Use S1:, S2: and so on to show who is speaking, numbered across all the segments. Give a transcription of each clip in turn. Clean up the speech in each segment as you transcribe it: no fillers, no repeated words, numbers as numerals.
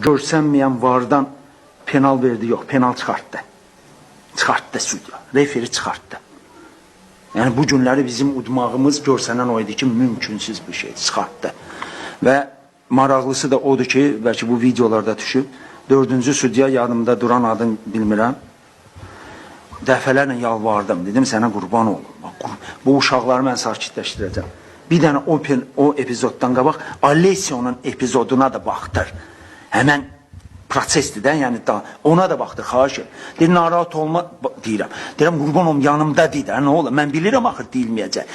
S1: görsənməyən vardan penal verdi, yox, penal çıxartdı. Çıxartdı sudya, referi çıxartdı. Yəni bu günləri bizim udmağımız görsənən o idi ki, mümkünsüz bir şey, çıxartdı. Və maraqlısı da odur ki, bəlkə bu videolarda düşüb, 4-cü sudya yadımda duran adını bilmirəm, dəfələrlə yalvardım, dedim sənə qurban olum, bu uşaqları mən sakitləşdirəcəm. Bir dənə o epizoddan qabaq Alesio'nun epizoduna da baxdır. Həmən prosesdir də, yəni ona da baxdır, xahiş et. Deyir, narahat olma, deyirəm. Deyirəm, qurban olum, yanımda deyir, nə olur? Mən bilirəm, axır deyilməyəcək.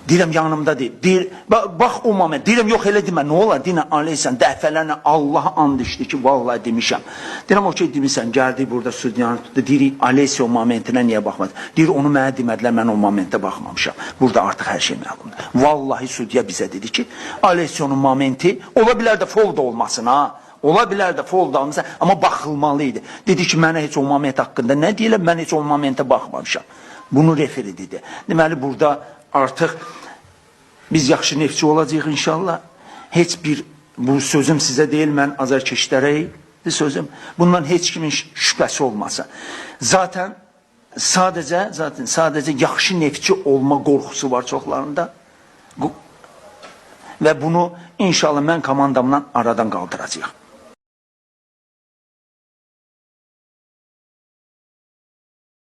S1: Deyirəm, yanımda deyir. Deyir, bax o moment, deyirəm, yox elə demə, nə olar? Deyirəm, Aleysən, dəfələrlə Allaha and içdi ki, vallahi demişəm. Deyirəm, okey demişsən, gəldik burada sudyanı tutdu. Deyir, Aleysio momentinə niyə baxmadı? Deyir, onu mənə demədilər, mən o momentə baxmamışam. Burada artıq hər şey məlumdur. Vallahi sudya bizə dedi ki, Aleysio'nun momenti, ola bilər də foul da olmasın, ha? Ola bilər də foul da almışsa, amma baxılmalı idi. Dedi ki, mənə heç o moment haqqında nə deyiləm, mən heç o momentə baxmamışam. Bunu referi dedi. Deməli, burada artıq biz yaxşı neftçi olacaq inşallah. Heç bir, bu sözüm sizə deyil, mən azarkeşlərə sözüm. Bundan heç kimin şübhəsi olmasa. Zaten sadəcə yaxşı neftçi olma qorxusu var çoxlarında. Və bunu inşallah mən komandamdan aradan qaldıracaq.